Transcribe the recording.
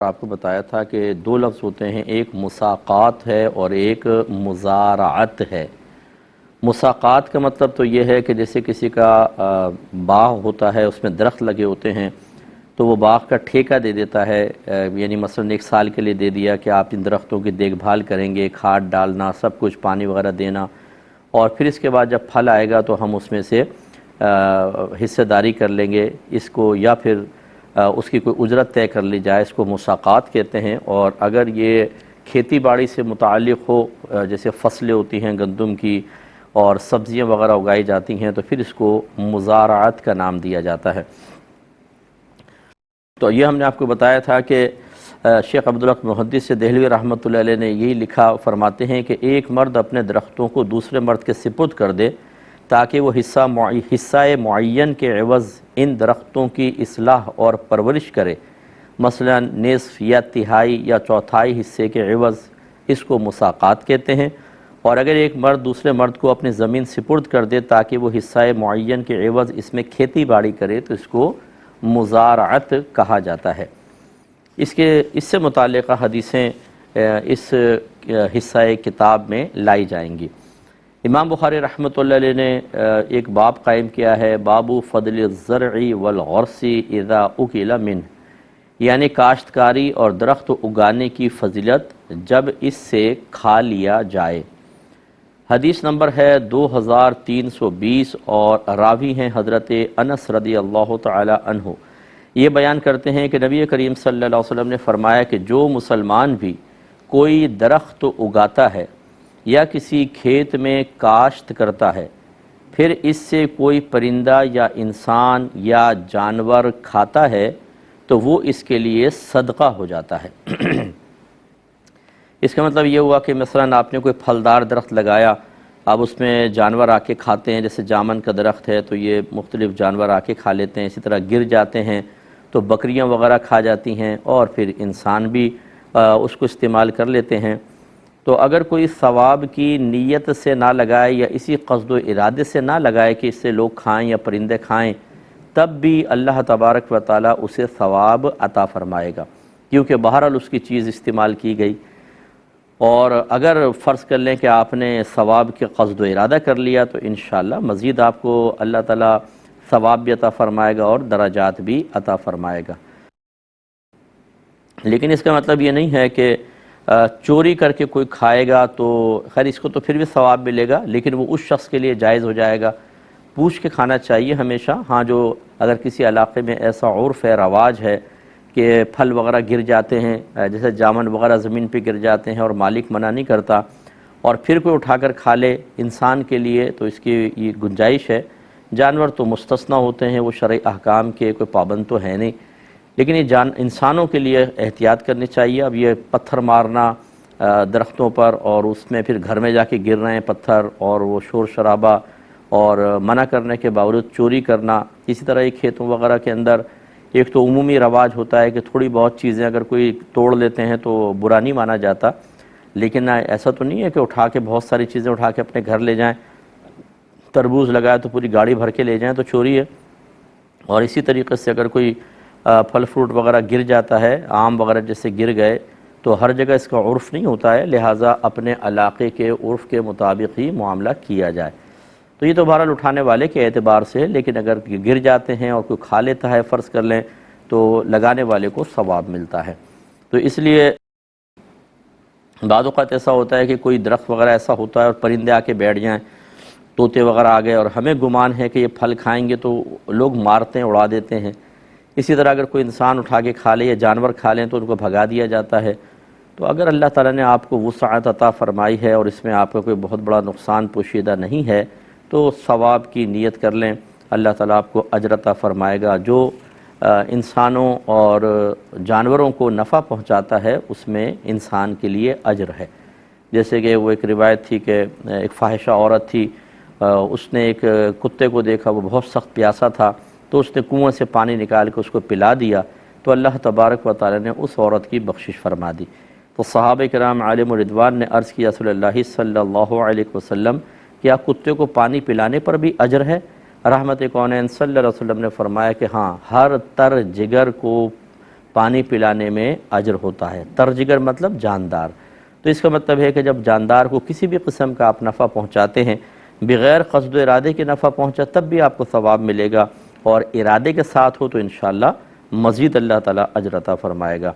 آپ کو بتایا تھا کہ دو لفظ ہوتے ہیں، ایک مساقات ہے اور ایک مزارعت ہے۔ مساقات کا مطلب تو یہ ہے کہ جیسے کسی کا باغ ہوتا ہے، اس میں درخت لگے ہوتے ہیں تو وہ باغ کا ٹھیکہ دے دیتا ہے، یعنی مثلا 1 سال کے لیے دے دیا کہ آپ ان درختوں کی دیکھ بھال کریں گے، کھاد ڈالنا، سب کچھ پانی وغیرہ دینا، اور پھر اس کے بعد جب پھل آئے گا تو ہم اس میں سے حصہ داری کر لیں گے اس کو، یا پھر اس کی کوئی اجرت طے کر لی جائے، اس کو مساقات کہتے ہیں۔ اور اگر یہ کھیتی باڑی سے متعلق ہو، جیسے فصلیں ہوتی ہیں گندم کی اور سبزیاں وغیرہ اگائی جاتی ہیں، تو پھر اس کو مزارعت کا نام دیا جاتا ہے۔ تو یہ ہم نے آپ کو بتایا تھا کہ شیخ عبدالحق محدث دہلوی رحمۃ اللہ علیہ نے یہی لکھا، فرماتے ہیں کہ ایک مرد اپنے درختوں کو دوسرے مرد کے سپرد کر دے تاکہ وہ حصہ معین کے عوض ان درختوں کی اصلاح اور پرورش کرے، مثلا نصف یا تہائی یا چوتھائی حصے کے عوض، اس کو مساقات کہتے ہیں۔ اور اگر ایک مرد دوسرے مرد کو اپنی زمین سپرد کر دے تاکہ وہ حصہ معین کے عوض اس میں کھیتی باڑی کرے تو اس کو مزارعت کہا جاتا ہے۔ اس سے متعلقہ حدیثیں اس حصہ کتاب میں لائی جائیں گی۔ امام بخاری رحمۃ اللہ علیہ نے ایک باب قائم کیا ہے، باب فضل الزرع والغرس اذا اکل منہ، یعنی کاشتکاری اور درخت اگانے کی فضیلت جب اس سے کھا لیا جائے۔ حدیث نمبر ہے 2320 اور راوی ہیں حضرت انس رضی اللہ تعالی عنہ۔ یہ بیان کرتے ہیں کہ نبی کریم صلی اللہ علیہ وسلم نے فرمایا کہ جو مسلمان بھی کوئی درخت اگاتا ہے یا کسی کھیت میں کاشت کرتا ہے، پھر اس سے کوئی پرندہ یا انسان یا جانور کھاتا ہے تو وہ اس کے لیے صدقہ ہو جاتا ہے۔ اس کا مطلب یہ ہوا کہ مثلا آپ نے کوئی پھلدار درخت لگایا، اب اس میں جانور آ کے کھاتے ہیں، جیسے جامن کا درخت ہے تو یہ مختلف جانور آ کے کھا لیتے ہیں، اسی طرح گر جاتے ہیں تو بکریاں وغیرہ کھا جاتی ہیں، اور پھر انسان بھی اس کو استعمال کر لیتے ہیں۔ تو اگر کوئی ثواب کی نیت سے نہ لگائے یا اسی قصد و ارادے سے نہ لگائے کہ اس سے لوگ کھائیں یا پرندے کھائیں، تب بھی اللہ تبارک و تعالیٰ اسے ثواب عطا فرمائے گا، کیونکہ بہرحال اس کی چیز استعمال کی گئی۔ اور اگر فرض کر لیں کہ آپ نے ثواب کے قصد و ارادہ کر لیا تو انشاءاللہ مزید آپ کو اللہ تعالیٰ ثواب بھی عطا فرمائے گا اور درجات بھی عطا فرمائے گا۔ لیکن اس کا مطلب یہ نہیں ہے کہ چوری کر کے کوئی کھائے گا تو خیر اس کو تو پھر بھی ثواب ملے گا، لیکن وہ اس شخص کے لیے جائز ہو جائے گا۔ پوچھ کے کھانا چاہیے ہمیشہ۔ ہاں، جو اگر کسی علاقے میں ایسا عرف ہے، رواج ہے کہ پھل وغیرہ گر جاتے ہیں، جیسے جامن وغیرہ زمین پہ گر جاتے ہیں اور مالک منع نہیں کرتا، اور پھر کوئی اٹھا کر کھا لے انسان کے لیے، تو اس کی یہ گنجائش ہے۔ جانور تو مستثنیٰ ہوتے ہیں، وہ شرعی احکام کے کوئی پابند تو ہے نہیں، لیکن یہ انسانوں کے لیے احتیاط کرنی چاہیے۔ اب یہ پتھر مارنا درختوں پر اور اس میں پھر گھر میں جا کے گر رہے ہیں پتھر، اور وہ شور شرابہ اور منع کرنے کے باوجود چوری کرنا، اسی طرح یہ کھیتوں وغیرہ کے اندر ایک تو عمومی رواج ہوتا ہے کہ تھوڑی بہت چیزیں اگر کوئی توڑ لیتے ہیں تو برا نہیں مانا جاتا، لیکن ایسا تو نہیں ہے کہ اٹھا کے بہت ساری چیزیں اٹھا کے اپنے گھر لے جائیں۔ تربوز لگایا تو پوری گاڑی بھر کے لے جائیں تو چوری ہے۔ اور اسی طریقے سے اگر کوئی پھل فروٹ وغیرہ گر جاتا ہے، آم وغیرہ جیسے گر گئے، تو ہر جگہ اس کا عرف نہیں ہوتا ہے، لہٰذا اپنے علاقے کے عرف کے مطابق ہی معاملہ کیا جائے۔ تو یہ تو بہرحال اٹھانے والے کے اعتبار سے، لیکن اگر گر جاتے ہیں اور کوئی کھا لیتا ہے فرض کر لیں تو لگانے والے کو ثواب ملتا ہے۔ تو اس لیے بعض اوقات ایسا ہوتا ہے کہ کوئی درخت وغیرہ ایسا ہوتا ہے اور پرندے آ کے بیٹھ جائیں، طوطے وغیرہ آ گئے اور ہمیں گمان ہے کہ یہ پھل کھائیں گے تو لوگ مارتے ہیں، اڑا دیتے ہیں۔ اسی طرح اگر کوئی انسان اٹھا کے کھا لے یا جانور کھا لیں تو ان کو بھگا دیا جاتا ہے۔ تو اگر اللہ تعالیٰ نے آپ کو وسعت عطا فرمائی ہے اور اس میں آپ کا کوئی بہت بڑا نقصان پوشیدہ نہیں ہے تو ثواب کی نیت کر لیں، اللہ تعالیٰ آپ کو اجر عطا فرمائے گا۔ جو انسانوں اور جانوروں کو نفع پہنچاتا ہے اس میں انسان کے لیے اجر ہے۔ جیسے کہ وہ ایک روایت تھی کہ ایک فاحشہ عورت تھی، اس نے ایک کتے کو دیکھا، وہ بہت سخت پیاسا تھا، تو اس نے کنویں سے پانی نکال کے اس کو پلا دیا، تو اللہ تبارک و تعالی نے اس عورت کی بخشش فرما دی۔ تو صحابہ کرام علیہم رضوان نے عرض کیا رسول اللہ صلی اللہ علیہ وسلم، کیا کتے کو پانی پلانے پر بھی اجر ہے؟ رحمت کونین صلی اللہ علیہ وسلم نے فرمایا کہ ہاں، ہر تر جگر کو پانی پلانے میں اجر ہوتا ہے۔ ترجگر مطلب جاندار، تو اس کا مطلب ہے کہ جب جاندار کو کسی بھی قسم کا آپ نفع پہنچاتے ہیں، بغیر قصد و ارادے کے نفع پہنچا تب بھی آپ کو ثواب ملے گا، اور ارادے کے ساتھ ہو تو انشاءاللہ مزید اللہ تعالیٰ اجر عطا فرمائے گا۔